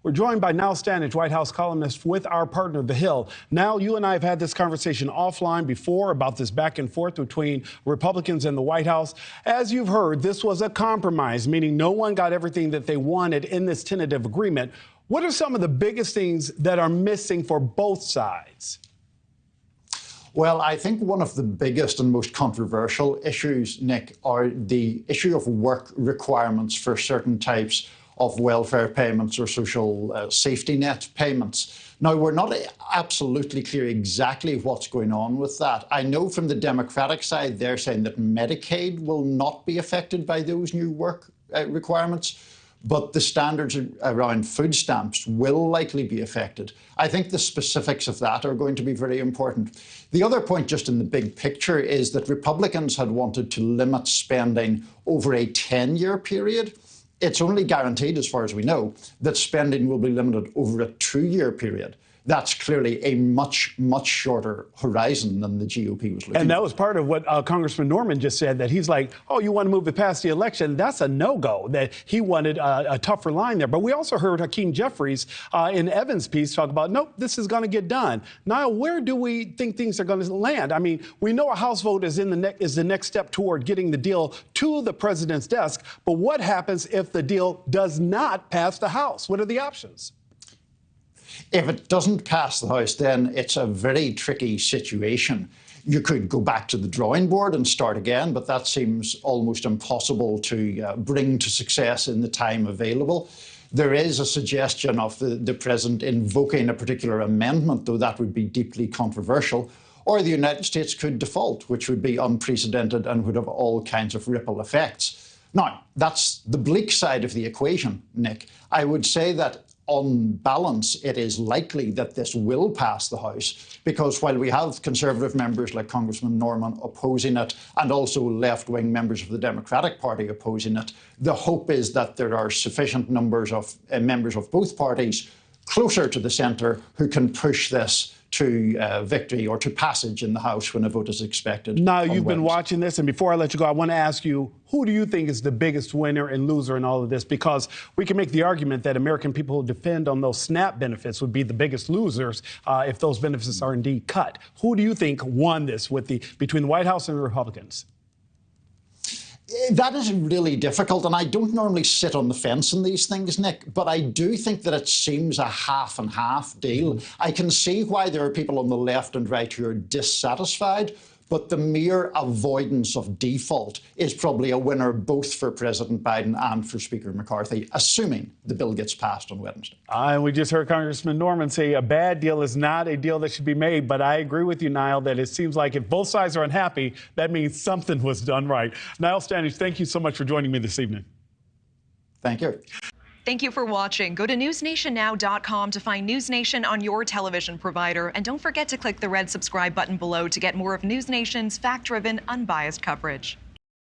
We're joined by Niall Stanage, White House columnist with our partner, The Hill. Niall, you and I have had this conversation offline before about this back and forth between Republicans and the White House. As you've heard, this was a compromise, meaning no one got everything that they wanted in this tentative agreement. What are some of the biggest things that are missing for both sides? Well, I think one of the biggest and most controversial issues, Nick, are the issue of work requirements for certain types of welfare payments or social safety net payments. Now, we're not absolutely clear exactly what's going on with that. I know from the Democratic side, they're saying that Medicaid will not be affected by those new work requirements, but the standards around food stamps will likely be affected. I think the specifics of that are going to be very important. The other point, just in the big picture, is that Republicans had wanted to limit spending over a 10-year period. It's only guaranteed, as far as we know, that spending will be limited over a 2-year period. That's clearly a much, much shorter horizon than the GOP was looking for. And that was part of what Congressman Norman just said, that he's like, oh, you want to move it past the election? That's a no-go, that he wanted a tougher line there. But we also heard Hakeem Jeffries in Evans' piece talk about, nope, this is going to get done. Niall, where do we think things are going to land? I mean, we know a House vote is the next step toward getting the deal to the president's desk. But what happens if the deal does not pass the House? What are the options? If it doesn't pass the House, then it's a very tricky situation. You could go back to the drawing board and start again, but that seems almost impossible to bring to success in the time available. There is a suggestion of the president invoking a particular amendment, though that would be deeply controversial. Or the United States could default, which would be unprecedented and would have all kinds of ripple effects. Now, that's the bleak side of the equation, Nick. I would say that on balance, it is likely that this will pass the House, because while we have Conservative members like Congressman Norman opposing it, and also left-wing members of the Democratic Party opposing it, the hope is that there are sufficient numbers of members of both parties closer to the centre who can push this to victory or to passage in the House when a vote is expected. Now, you've been watching this, and before I let you go, I want to ask you, who do you think is the biggest winner and loser in all of this? Because we can make the argument that American people who depend on those SNAP benefits would be the biggest losers if those benefits are indeed cut. Who do you think won this between the White House and the Republicans? That is really difficult, and I don't normally sit on the fence in these things, Nick, but I do think that it seems a half and half deal. I can see why there are people on the left and right who are dissatisfied, but the mere avoidance of default is probably a winner both for President Biden and for Speaker McCarthy, assuming the bill gets passed on Wednesday. And we just heard Congressman Norman say a bad deal is not a deal that should be made. But I agree with you, Niall, that it seems like if both sides are unhappy, that means something was done right. Niall Stanage, thank you so much for joining me this evening. Thank you. Thank you for watching. Go to newsnationnow.com to find News Nation on your television provider. And don't forget to click the red subscribe button below to get more of News Nation's fact-driven, unbiased coverage.